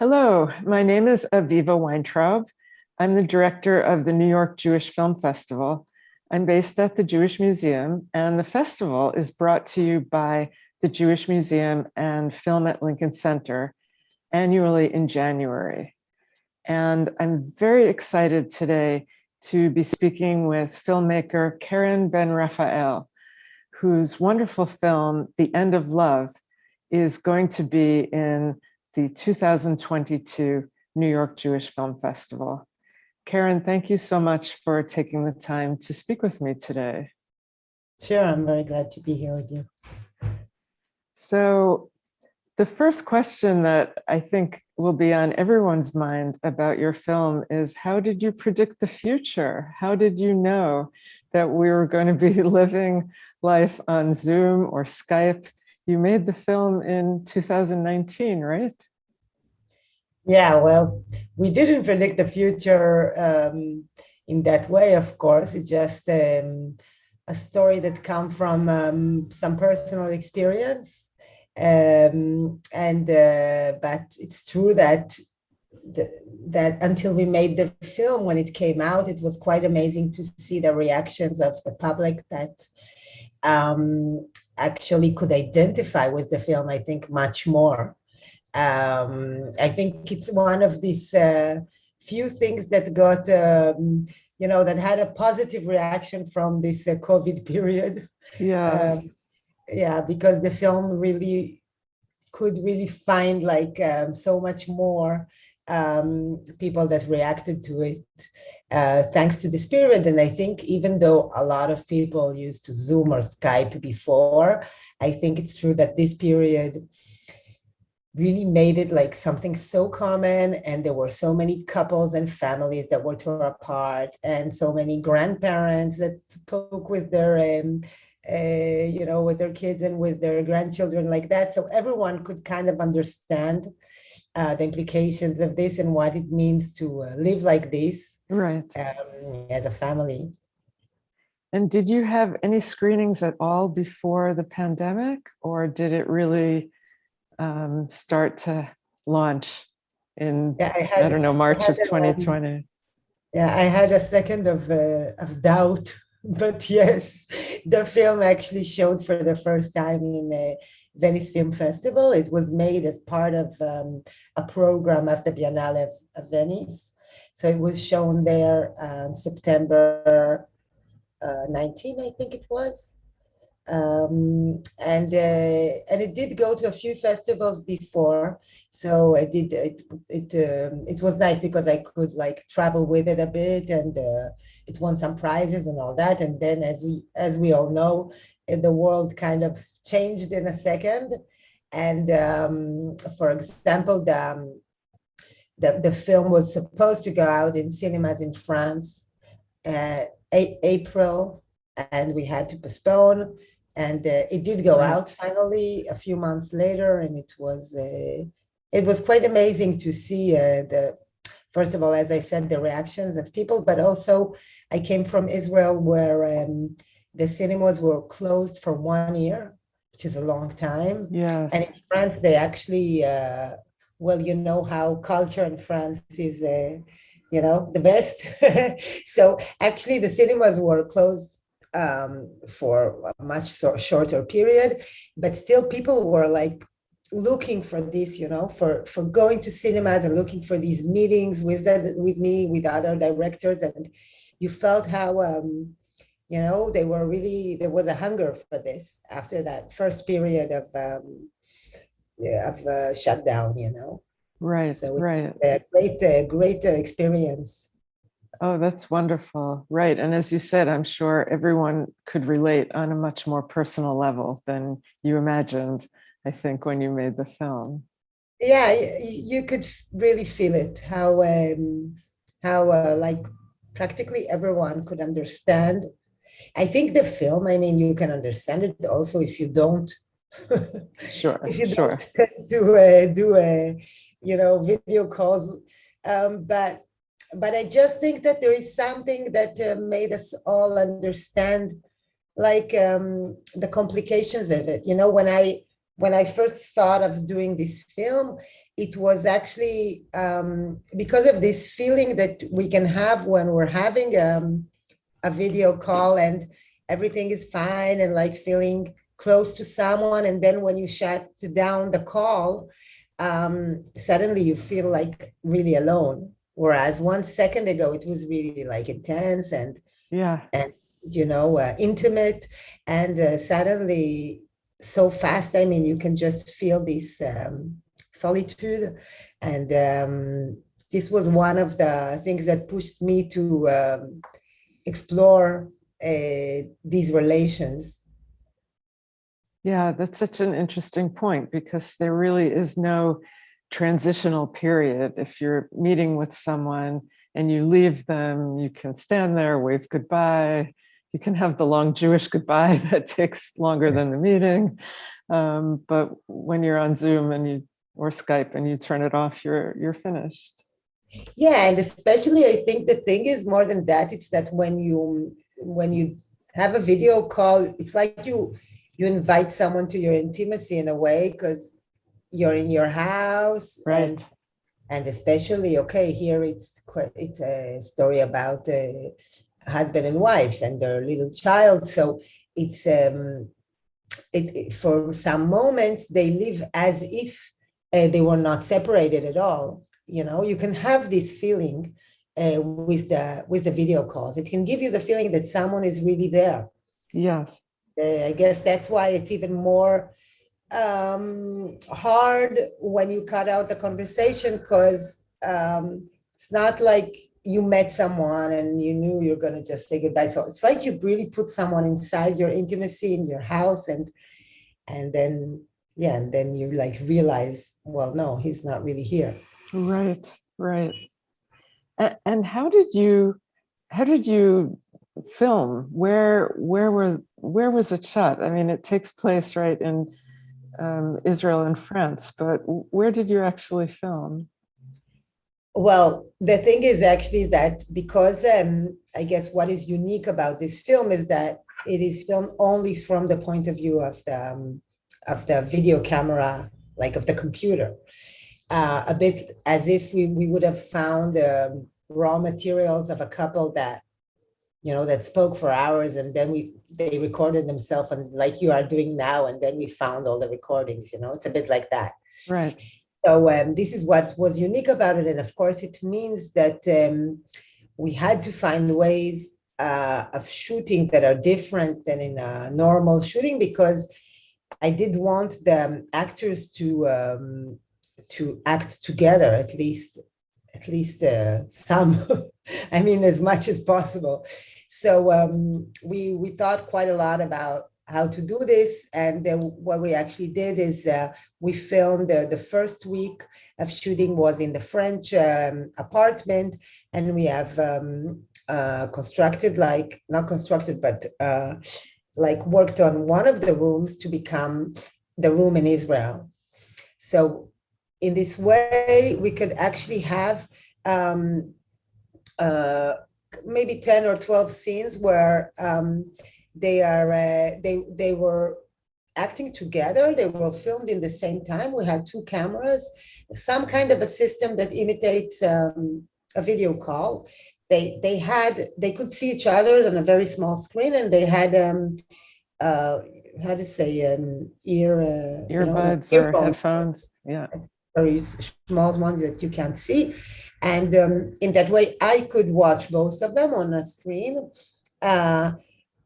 Hello, my name is Aviva Weintraub. I'm the director of the New York Jewish Film Festival. I'm based at the Jewish Museum, and the festival is brought to you by the Jewish Museum and Film at Lincoln Center annually in January. And I'm very excited today to be speaking with filmmaker Keren Ben Rafael, whose wonderful film, The End of Love, is going to be in the 2022 New York Jewish Film Festival. Keren, thank you so much for taking the time to speak with me today. Sure, I'm very glad to be here with you. So the first question that I think will be on everyone's mind about your film is, how did you predict the future? How did you know that we were going to be living life on Zoom or Skype? You made the film in 2019, right? Yeah, well, we didn't predict the future in that way, of course. It's just a story that comes from some personal experience. But it's true that until we made the film, when it came out, it was quite amazing to see the reactions of the public that actually could identify with the film, I think, much more. I think it's one of these few things that got, that had a positive reaction from this COVID period. Yeah. Yeah, because the film really could find so much more people that reacted to it thanks to this period. And I think even though a lot of people used to Zoom or Skype before, I think it's true that this period really made it like something so common, and there were so many couples and families that were torn apart, and so many grandparents that spoke with their with their kids and with their grandchildren like that. So everyone could kind of understand the implications of this and what it means to live like this, right, as a family. And did you have any screenings at all before the pandemic, or did it really start to launch in, I don't know, March of 2020? Yeah, I had a second of doubt, but yes, the film actually showed for the first time in the Venice Film Festival. It was made as part of a program of the Biennale of Venice. So it was shown there on September 19, I think it was. And it did go to a few festivals before, so I did it was nice because I could like travel with it a bit, and it won some prizes and all that. And then as we all know, the world kind of changed in a second. And for example, the film was supposed to go out in cinemas in France April, and we had to postpone. And it did go out finally a few months later, and it was quite amazing to see first of all, as I said, the reactions of people, but also I came from Israel, where the cinemas were closed for 1 year, which is a long time. Yes. And in France, they actually, well, you know how culture in France is, the best. So actually, the cinemas were closed for a much shorter period, but still people were like looking for this, for going to cinemas and looking for these meetings with me, with other directors. And you felt how, they were really, there was a hunger for this after that first period of shutdown, Right, so right. A great experience. Oh, that's wonderful. Right. And as you said, I'm sure everyone could relate on a much more personal level than you imagined, I think, when you made the film. Yeah, you could really feel it, how like practically everyone could understand. I think the film, I mean, you can understand it also if you don't. Sure, if you sure. don't do video calls, but I just think that there is something that made us all understand, like the complications of it. when I first thought of doing this film, it was actually because of this feeling that we can have when we're having a video call and everything is fine and like feeling close to someone. And then when you shut down the call, suddenly you feel like really alone. Whereas 1 second ago, it was really like intense and intimate, and suddenly so fast. I mean, you can just feel this solitude, and this was one of the things that pushed me to explore these relations. Yeah, that's such an interesting point, because there really is no transitional period. If you're meeting with someone and you leave them, you can stand there, wave goodbye. You can have the long Jewish goodbye that takes longer than the meeting. But when you're on Zoom or Skype and you turn it off, you're finished. Yeah, and especially I think the thing is more than that. It's that when you have a video call, it's like you invite someone to your intimacy in a way, because you're in your house, right? And especially, okay, here it's a story about a husband and wife and their little child. So it's for some moments they live as if they were not separated at all. You can have this feeling with the video calls. It can give you the feeling that someone is really there. Yes. I guess that's why it's even more hard when you cut out the conversation, because it's not like you met someone and you knew you're going to just say goodbye. So it's like you really put someone inside your intimacy in your house, and then you like realize, well, no, he's not really here. Right. And how did you film? Where was it shot? I mean, it takes place right in Israel and France, but where did you actually film? Well, the thing is actually that because I guess what is unique about this film is that it is filmed only from the point of view of the video camera, like of the computer. A bit as if we would have found raw materials of a couple that spoke for hours, and then they recorded themselves, and like you are doing now, and then we found all the recordings. It's a bit like that. Right. So this is what was unique about it, and of course it means that we had to find ways of shooting that are different than in a normal shooting, because I did want the actors to act together, at least some. I mean, as much as possible. So we thought quite a lot about how to do this, and then what we actually did is we filmed the first week of shooting was in the French apartment, and we have constructed, like not constructed, but like worked on one of the rooms to become the room in Israel. So in this way, we could actually have maybe 10 or 12 scenes where they were acting together. They were filmed in the same time. We had 2 cameras, some kind of a system that imitates a video call. They could see each other on a very small screen, and they had how to say earbuds or headphones. Yeah. Very small ones that you can't see. And in that way, I could watch both of them on a screen. And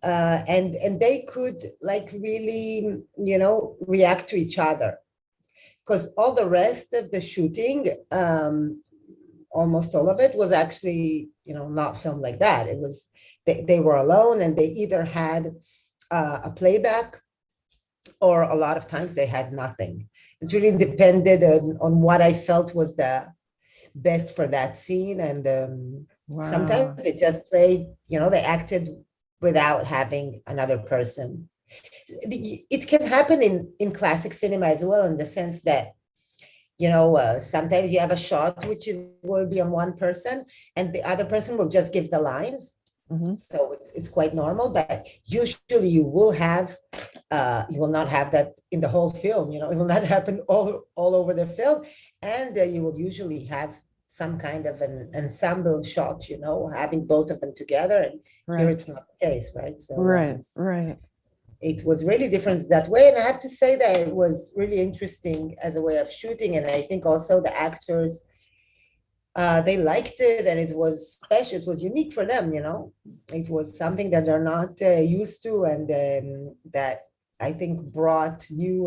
they could like really, react to each other. Because all the rest of the shooting, almost all of it was actually, not filmed like that. It was, they were alone, and they either had a playback, or a lot of times they had nothing. It really depended on what I felt was the best for that scene. And sometimes they just played, they acted without having another person. It can happen in classic cinema as well, in the sense that, sometimes you have a shot which will be on one person, and the other person will just give the lines. Mhm. So it's quite normal, but usually you will not have that in the whole film. It will not happen all over the film, and you will usually have some kind of an ensemble shot, having both of them together. And here Right. it's not the case, right? So Right. Right. it was really different that way, and I have to say that it was really interesting as a way of shooting, and I think also the actors they liked it, and it was special. It was unique for them. It was something that they're not used to, and that I think brought new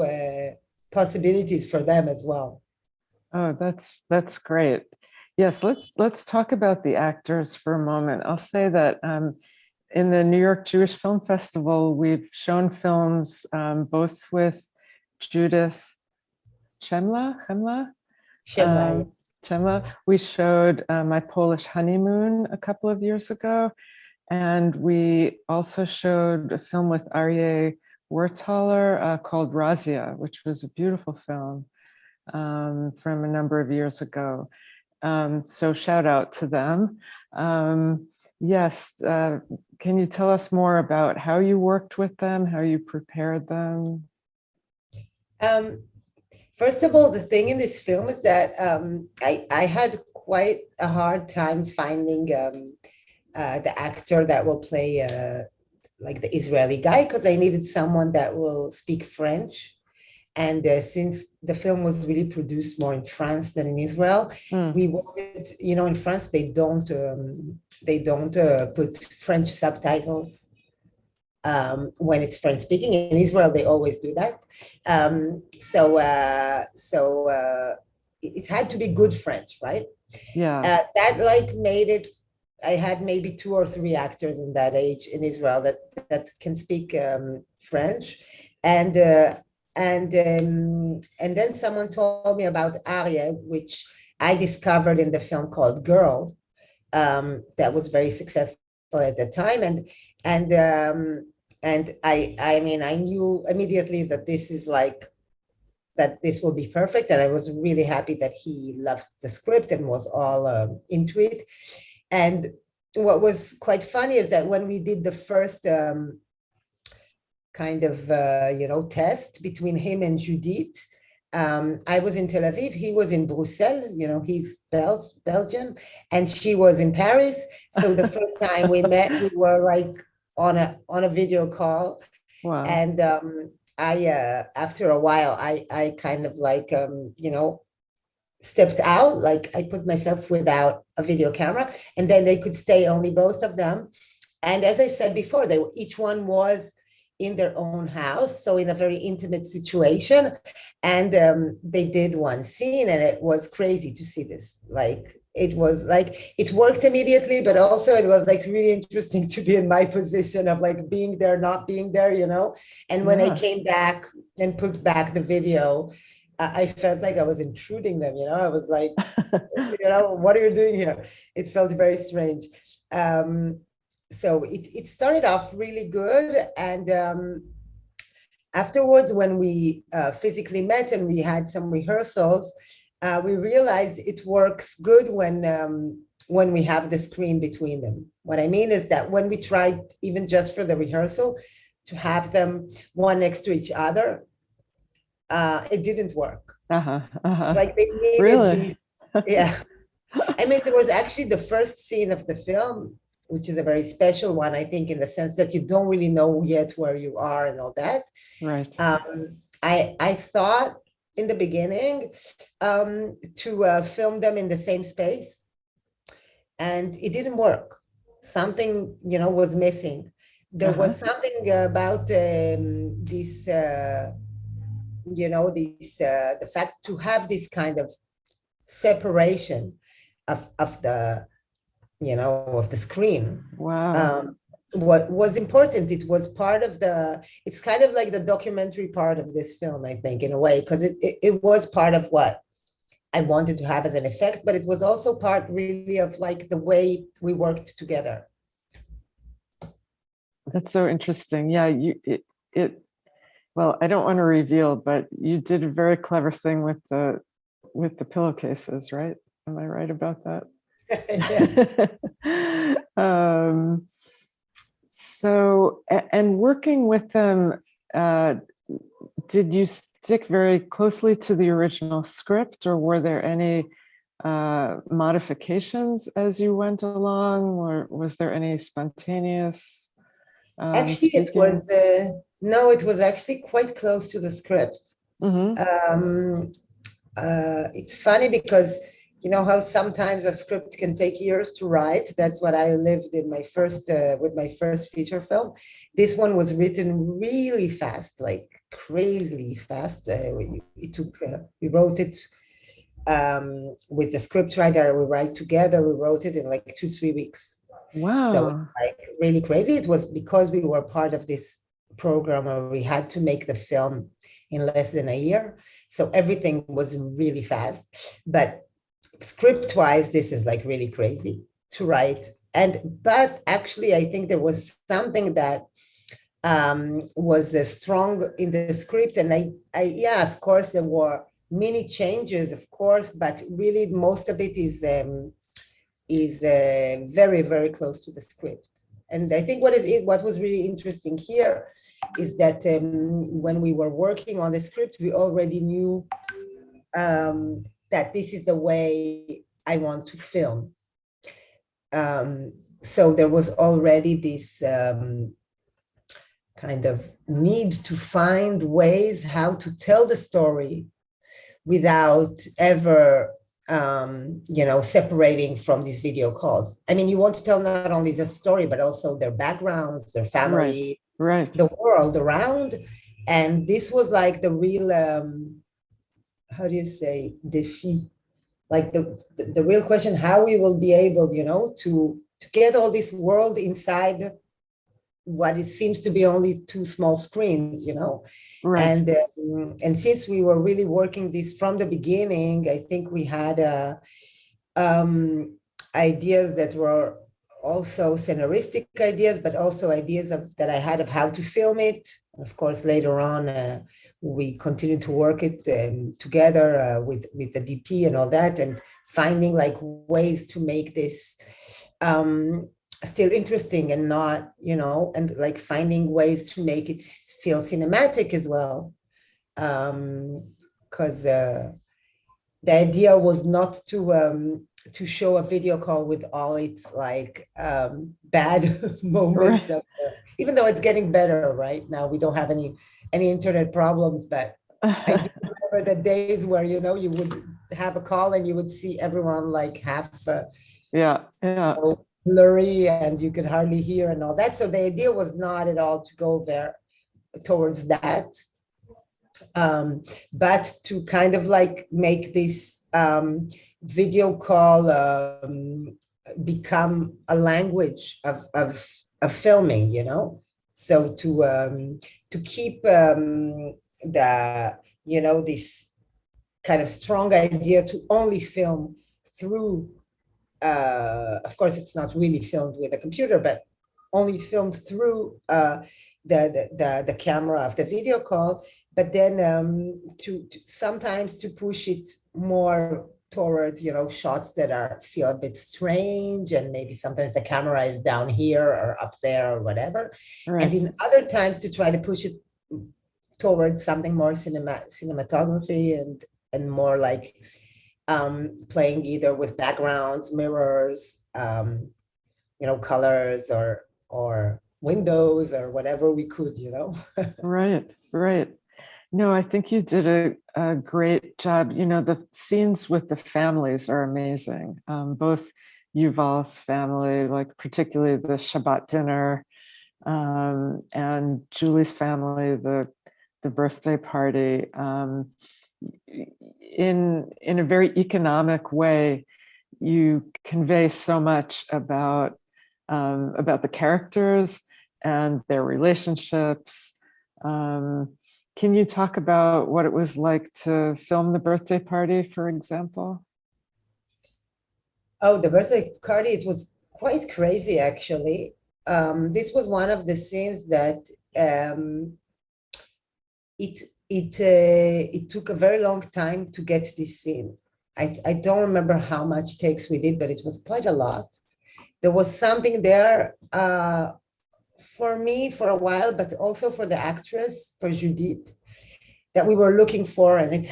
possibilities for them as well. Oh, that's great. Yes, let's talk about the actors for a moment. I'll say that in the New York Jewish Film Festival, we've shown films both with Judith Chemla. Chemla. Chemla. We showed My Polish Honeymoon a couple of years ago, and we also showed a film with Arieh Worthalter called Razia, which was a beautiful film from a number of years ago. So shout out to them. Yes, can you tell us more about how you worked with them, how you prepared them? Um, First of all, the thing in this film is that I had quite a hard time finding the actor that will play like the Israeli guy, because I needed someone that will speak French. And since the film was really produced more in France than in Israel, we wanted, in France they don't put French subtitles when it's French speaking. In Israel, they always do that. So it had to be good French, right? Yeah. That like made it. I had maybe 2 or 3 actors in that age in Israel that can speak French, and then someone told me about Arieh, which I discovered in the film called Girl, that was very successful at the time, and I mean I knew immediately that this will be perfect, and I was really happy that he loved the script and was all into it. And what was quite funny is that when we did the first kind of test between him and Judith, I was in Tel Aviv, he was in Brussels, he's Belgian, and she was in Paris. So the first time we met, we were like on a video call. Wow. And I after a while I kind of like stepped out, like I put myself without a video camera, and then they could stay only both of them. And as I said before, each one was in their own house, so in a very intimate situation. And they did one scene, and it was crazy to see this. Like it was like it worked immediately, but also it was like really interesting to be in my position of like being there, not being there, And when I came back and put back the video, I felt like I was intruding them, I was like, what are you doing here? It felt very strange. So it started off really good. And afterwards, when we physically met and we had some rehearsals, we realized it works good when we have the screen between them. What I mean is that when we tried, even just for the rehearsal, to have them one next to each other, it didn't work. It's like they needed Really? yeah. I mean, there was actually the first scene of the film, which is a very special one, I think, in the sense that you don't really know yet where you are and all that. Right. I thought in the beginning to film them in the same space, and it didn't work. Something, was missing. There was something about this, the fact to have this kind of separation of the of the screen. Wow. What was important, it was part of it's kind of like the documentary part of this film, I think, in a way, because it was part of what I wanted to have as an effect, but it was also part really of like the way we worked together. That's so interesting. Yeah, well, I don't want to reveal, but you did a very clever thing with the pillowcases, right? Am I right about that? Yeah. So, and working with them, did you stick very closely to the original script, or were there any modifications as you went along, or was there any spontaneous Actually, it speaking? was no, it was actually quite close to the script. It's funny because you know how sometimes a script can take years to write. That's what I lived in my first with my first feature film. This one was written really fast, like crazily fast. We wrote it with the scriptwriter. We write together. We wrote it in like 2-3 weeks. Wow. So like really crazy. It was because we were part of this program where we had to make the film in less than a year. So everything was really fast. But script-wise, this is like really crazy to write. But actually, I think there was something that was strong in the script. And yeah, of course, there were many changes, of course, but really most of it is very, very close to the script. And I think what was really interesting here is that when we were working on the script, we already knew that this is the way I want to film. So there was already this kind of need to find ways how to tell the story without ever separating from these video calls. I mean, you want to tell not only the story, but also their backgrounds, their family, right. The world around. And this was like the real, how do you say, défi? Like the real question, how we will be able, to get all this world inside what it seems to be only 2 small screens, Right. And since we were really working this from the beginning, I think we had ideas that were also scenaristic ideas, but also ideas that I had of how to film it. Of course, later on, we continued to work it together with the DP and all that, and finding like ways to make this still interesting and not, and like finding ways to make it feel cinematic as well. Because the idea was not to show a video call with all its like bad moments, right. Even though it's getting better right now. We don't have any internet problems, but I do remember the days where, you would have a call and you would see everyone like half blurry and you could hardly hear and all that. So the idea was not at all to go there towards that, but to kind of like make this video call become a language of filming, so to keep this kind of strong idea to only film through, of course, it's not really filmed with a computer, but only filmed through the camera of the video call, but then to sometimes to push it more towards, shots that feel a bit strange, and maybe sometimes the camera is down here or up there or whatever. Right. And in other times to try to push it towards something more cinematography and more like playing either with backgrounds, mirrors, colors or windows or whatever we could, Right. No, I think you did a great job. The scenes with the families are amazing. Both Yuval's family, like particularly the Shabbat dinner, and Julie's family, the birthday party. In a very economic way, you convey so much about the characters and their relationships. Can you talk about what it was like to film the birthday party, for example? Oh, the birthday party, it was quite crazy, actually. This was one of the scenes that it took a very long time to get this scene. I don't remember how much takes we did, but it was quite a lot. There was something there for me for a while, but also for the actress, for Judith, that we were looking for. And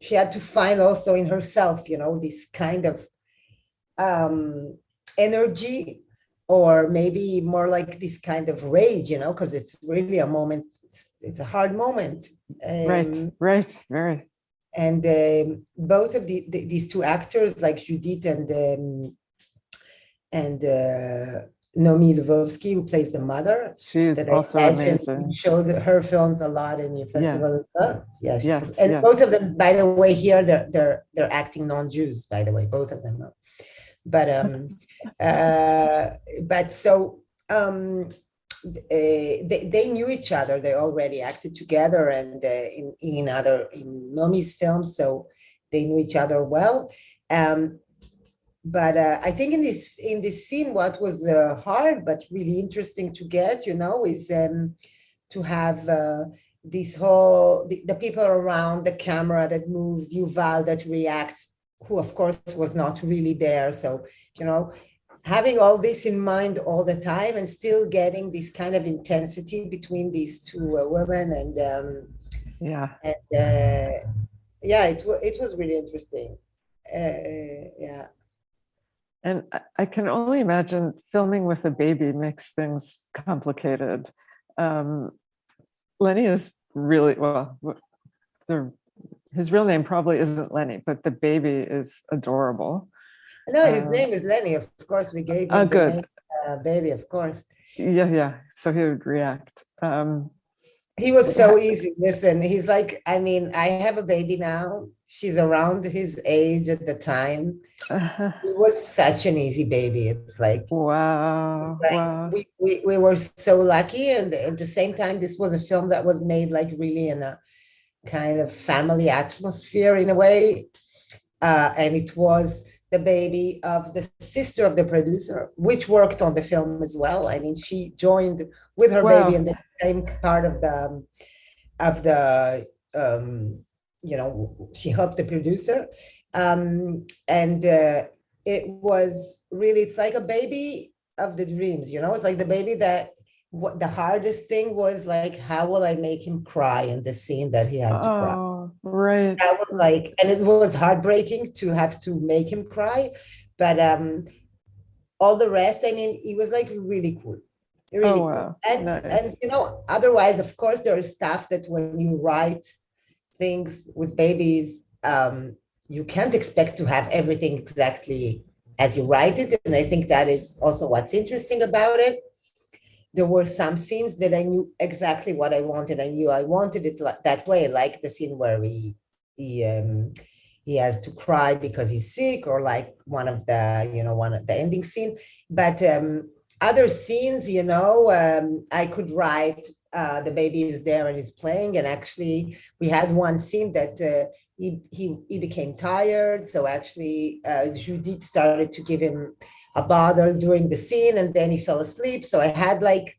she had to find also in herself, this kind of energy, or maybe more like this kind of rage, because it's really a moment, it's a hard moment. Right, very. And both of these two actors, like Judith and Nomi Lvovsky, who plays the mother. She's also amazing. Showed her films a lot in your festival as well. Yeah, yes, and yes. both of them, by the way, here they're acting non-Jews, by the way, both of them. But so they knew each other. They already acted together, and in Nomi's films, so they knew each other well. But I think in this scene, what was hard but really interesting to get, is to have this whole the people around the camera that moves, Yuval that reacts, who of course was not really there. So having all this in mind all the time and still getting this kind of intensity between these two women, and it was really interesting. And I can only imagine filming with a baby makes things complicated. Lenny is really, well, his real name probably isn't Lenny, but the baby is adorable. No, his name is Lenny. Of course, we gave him the name, baby, of course. Yeah. So he would react. He was so easy. Listen, he's like, I have a baby now. She's around his age at the time. He was such an easy baby. It's like, wow. We were so lucky. And at the same time, this was a film that was made like really in a kind of family atmosphere in a way. And it was the baby of the sister of the producer, which worked on the film as well. She joined with her baby in the same part of the she helped the producer. It was really, it's like a baby of the dreams, it's like the baby that, what the hardest thing was, like, how will I make him cry in the scene that he has to cry? Right. That was like, and it was heartbreaking to have to make him cry, but all the rest, it was like really cool. Really cool. And nice. And otherwise, of course, there is stuff that when you write things with babies, you can't expect to have everything exactly as you write it. And I think that is also what's interesting about it. There were some scenes that I knew exactly what I wanted. I knew I wanted it that way, like the scene where he has to cry because he's sick, or like one of the ending scene. But other scenes, I could write, the baby is there and is playing. And actually, we had one scene that he became tired. So actually, Judith started to give him a bottle during the scene, and then he fell asleep. So I had like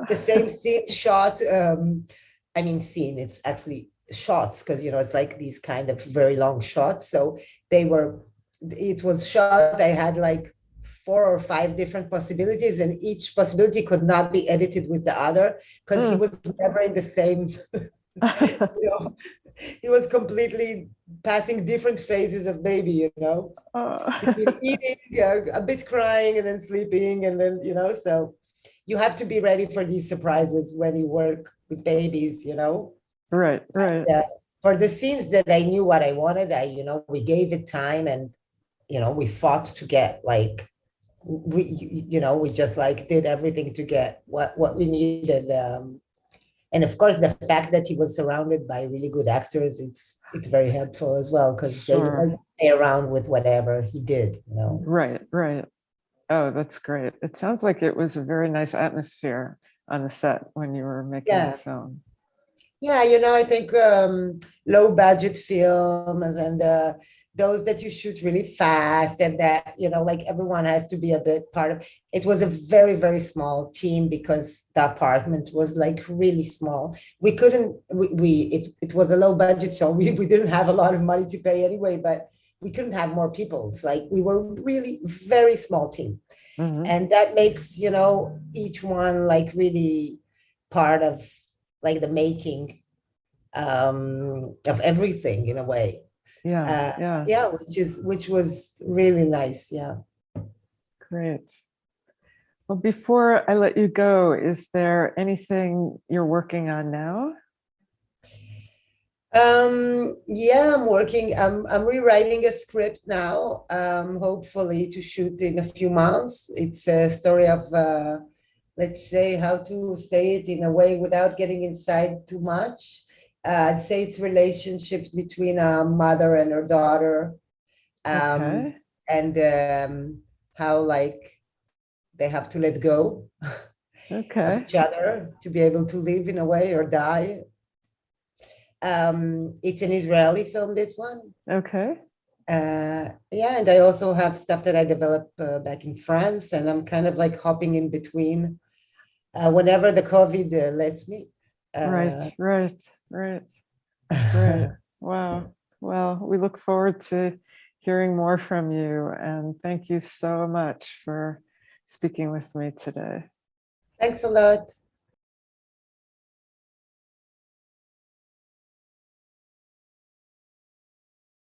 the same scene shot. Scene, it's actually shots, because it's like these kind of very long shots. So it was shot. I had like 4 or 5 different possibilities, and each possibility could not be edited with the other, because he was never in the same. He was completely passing different phases of baby, between eating, a bit crying, and then sleeping, and then, so you have to be ready for these surprises when you work with babies, Right. And, for the scenes that I knew what I wanted, we gave it time, and, we fought to get, like, we just like did everything to get what we needed. And of course, the fact that he was surrounded by really good actors, it's very helpful as well, because they don't stay around with whatever he did, Right. Oh, that's great. It sounds like it was a very nice atmosphere on the set when you were making the film. Yeah, I think low budget films and those that you shoot really fast, and that, like everyone has to be a bit part of. It was a very, very small team, because the apartment was like really small. We couldn't, it was a low budget, so we didn't have a lot of money to pay anyway, but we couldn't have more people. It's like we were really very small team. Mhm. And that makes, each one like really part of like the making of everything in a way. Yeah, yeah, Yeah, which was really nice. Yeah. great. Well, before I let you go, is there anything you're working on now? Yeah, I'm rewriting a script now, hopefully to shoot in a few months. It's a story of, let's say, how to say it in a way without getting inside too much. I'd say it's relationships between a mother and her daughter, um, Okay, and how like they have to let go of okay, each other to be able to live in a way or die. It's an Israeli film, this one. okay. Yeah, and I also have stuff that I developed back in France, and I'm kind of like hopping in between whenever the COVID lets me. Right, Uh, right, right. Great. Wow. Well, we look forward to hearing more from you. And thank you so much for speaking with me today. Thanks a lot.